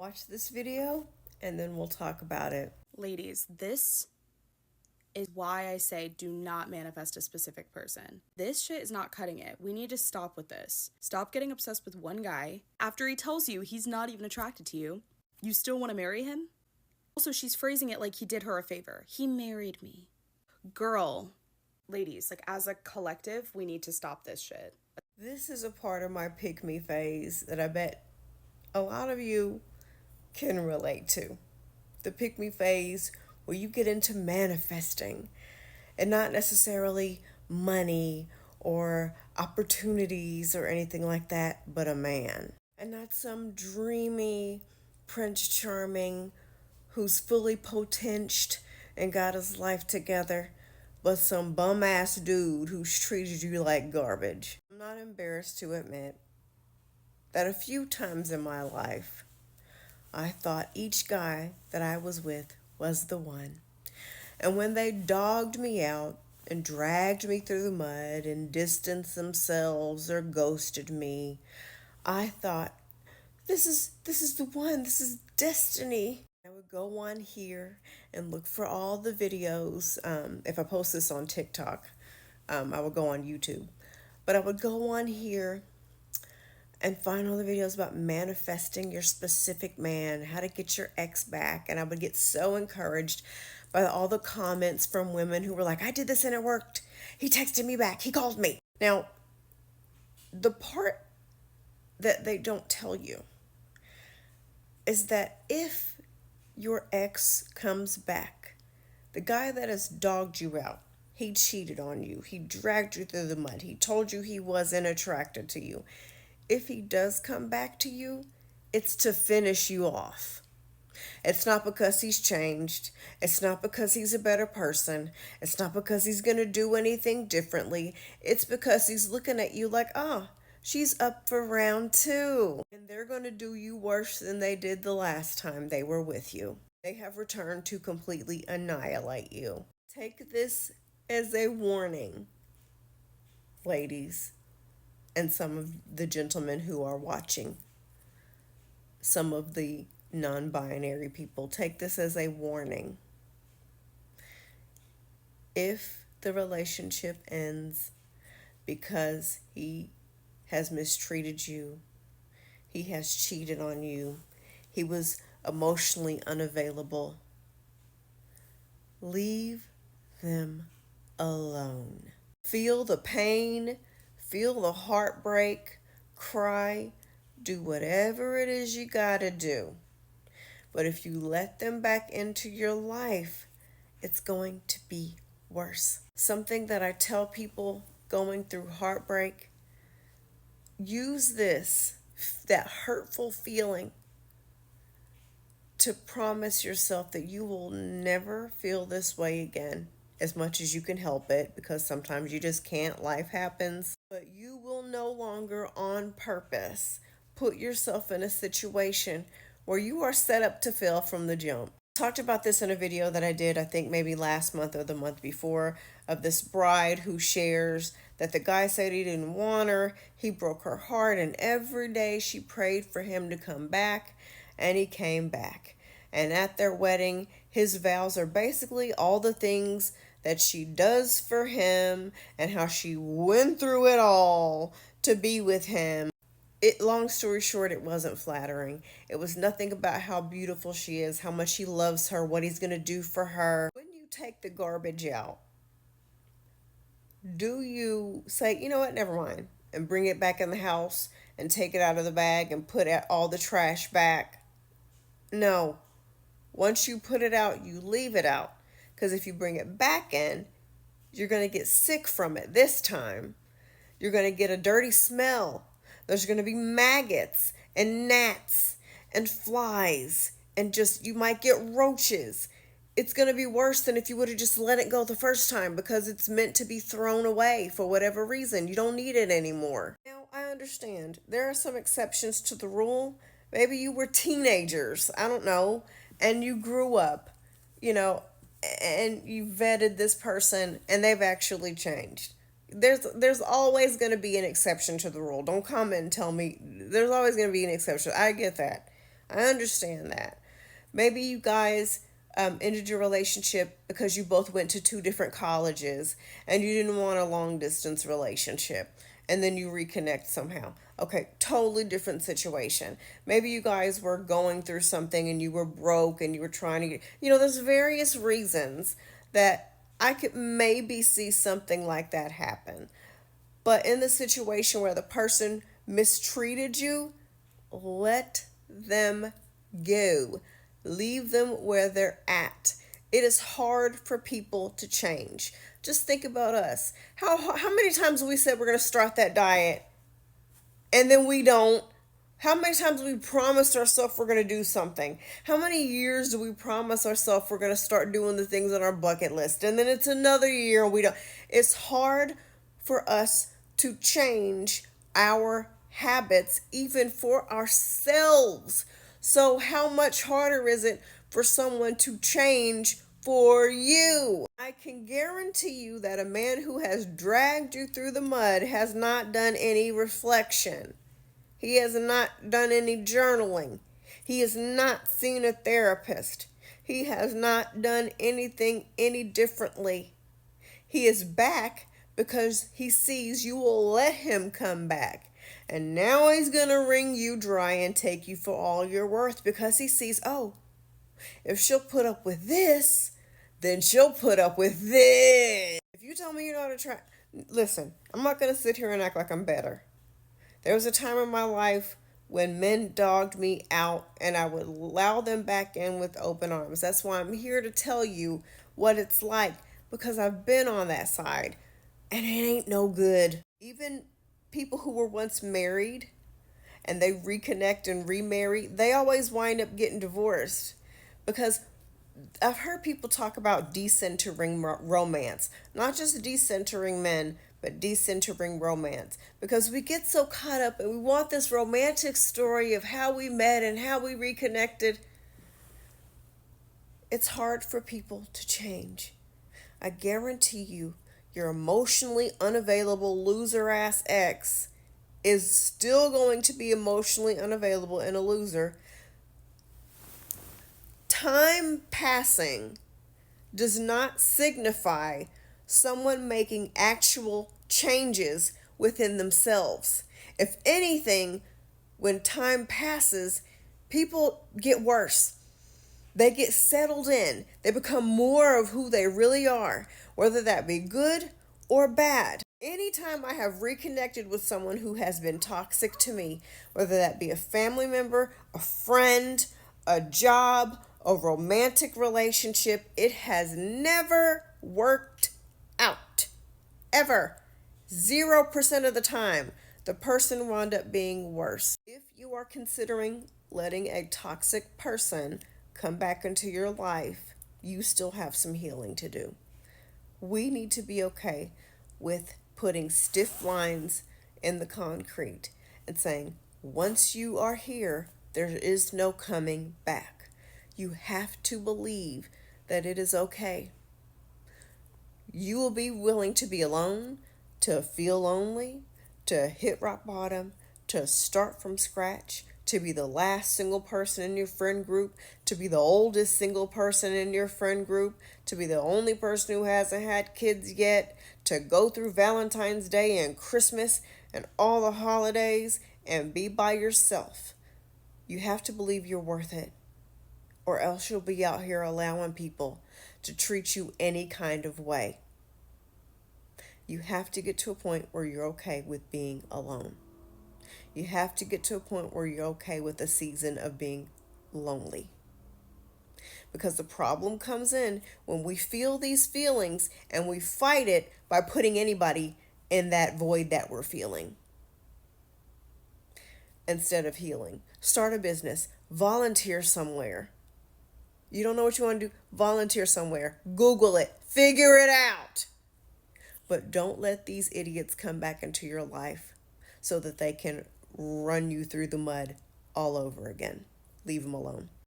Watch this video and then we'll talk about it. Ladies, this is why I say do not manifest a specific person. This shit is not cutting it. We need to stop with this. Stop getting obsessed with one guy. After he tells you he's not even attracted to you, you still want to marry him? Also, she's phrasing it like he did her a favor. He married me. Girl, ladies, like as a collective, we need to stop this shit. This is a part of my pick me phase that I bet a lot of you can relate to. The pick me phase where you get into manifesting and not necessarily money or opportunities or anything like that, but a man. And not some dreamy Prince Charming who's fully potentied and got his life together, but some bum ass dude who's treated you like garbage. I'm not embarrassed to admit that a few times in my life, I thought each guy that I was with was the one. And when they dogged me out and dragged me through the mud and distanced themselves or ghosted me, I thought, this is the one, this is destiny. I would go on here and look for all the videos. If I post this on TikTok, I would go on YouTube. But I would go on here and find all the videos about manifesting your specific man, how to get your ex back. And I would get so encouraged by all the comments from women who were like, I did this and it worked. He texted me back. He called me. Now, the part that they don't tell you is that if your ex comes back, the guy that has dogged you out, he cheated on you, he dragged you through the mud, he told you he wasn't attracted to you. If he does come back to you, it's to finish you off. It's not because he's changed. It's not because he's a better person. It's not because he's going to do anything differently. It's because he's looking at you like, she's up for round two. And they're going to do you worse than they did the last time they were with you. They have returned to completely annihilate you. Take this as a warning, ladies, and some of the gentlemen who are watching. Some of the non-binary people, take this as a warning. If the relationship ends because he has mistreated you, he has cheated on you, he was emotionally unavailable, leave them alone. Feel the pain, feel the heartbreak, cry, do whatever it is you gotta do. But if you let them back into your life, it's going to be worse. Something that I tell people going through heartbreak, use this, that hurtful feeling, to promise yourself that you will never feel this way again, as much as you can help it, because sometimes you just can't, life happens. But you will no longer on purpose put yourself in a situation where you are set up to fail from the jump. I talked about this in a video that I did, I think maybe last month or the month before, of this bride who shares that the guy said he didn't want her, he broke her heart, and every day she prayed for him to come back, and he came back. And at their wedding, his vows are basically all the things that she does for him and how she went through it all to be with him. Long story short, it wasn't flattering. It was nothing about how beautiful she is, how much he loves her, what he's going to do for her. When you take the garbage out, do you say, you know what, never mind, and bring it back in the house and take it out of the bag and put all the trash back? No. Once you put it out, you leave it out. Because if you bring it back in, you're going to get sick from it this time. You're going to get a dirty smell. There's going to be maggots and gnats and flies and just, you might get roaches. It's going to be worse than if you would have just let it go the first time, because it's meant to be thrown away for whatever reason. You don't need it anymore. Now, I understand there are some exceptions to the rule. Maybe you were teenagers, I don't know, and you grew up, and you vetted this person and they've actually changed. There's always going to be an exception to the rule. Don't comment and tell me there's always going to be an exception. I get that. I understand that. Maybe you guys ended your relationship because you both went to two different colleges and you didn't want a long distance relationship. And then you reconnect somehow. Okay, totally different situation. Maybe you guys were going through something and you were broke and you were trying to get, there's various reasons that I could maybe see something like that happen. But in the situation where the person mistreated you, let them go. Leave them where they're at. It is hard for people to change. Just think about us. How many times have we said we're going to start that diet and then we don't? How many times we promised ourselves we're going to do something? How many years do we promise ourselves we're going to start doing the things on our bucket list? And then it's another year and we don't. It's hard for us to change our habits, even for ourselves. So, how much harder is it for someone to change for you? I can guarantee you that a man who has dragged you through the mud has not done any reflection. He has not done any journaling. He has not seen a therapist. He has not done anything any differently. He is back because he sees you will let him come back. And now he's going to wring you dry and take you for all you're worth because he sees, oh, if she'll put up with this, then she'll put up with this. If you tell me you know how to try, listen, I'm not going to sit here and act like I'm better. There was a time in my life when men dogged me out and I would allow them back in with open arms. That's why I'm here to tell you what it's like because I've been on that side and it ain't no good. Even people who were once married and they reconnect and remarry, they always wind up getting divorced because I've heard people talk about decentering romance, not just decentering men, but decentering romance, because we get so caught up and we want this romantic story of how we met and how we reconnected. It's hard for people to change. I guarantee you, your emotionally unavailable loser ass ex is still going to be emotionally unavailable and a loser. Time passing does not signify someone making actual changes within themselves. If anything, when time passes, people get worse. They get settled in. They become more of who they really are, whether that be good or bad. Anytime I have reconnected with someone who has been toxic to me, whether that be a family member, a friend, a job, a romantic relationship, it has never worked out. Ever. 0% of the time, the person wound up being worse. If you are considering letting a toxic person come back into your life, you still have some healing to do. We need to be okay with putting stiff lines in the concrete and saying, once you are here, there is no coming back. You have to believe that it is okay. You will be willing to be alone, to feel lonely, to hit rock bottom, to start from scratch, to be the last single person in your friend group, to be the oldest single person in your friend group, to be the only person who hasn't had kids yet, to go through Valentine's Day and Christmas and all the holidays and be by yourself. You have to believe you're worth it, or else you'll be out here allowing people to treat you any kind of way. You have to get to a point where you're okay with being alone. You have to get to a point where you're okay with a season of being lonely. Because the problem comes in when we feel these feelings and we fight it by putting anybody in that void that we're feeling. Instead of healing, start a business, volunteer somewhere. You don't know what you want to do? Volunteer somewhere. Google it. Figure it out. But don't let these idiots come back into your life so that they can run you through the mud all over again. Leave them alone.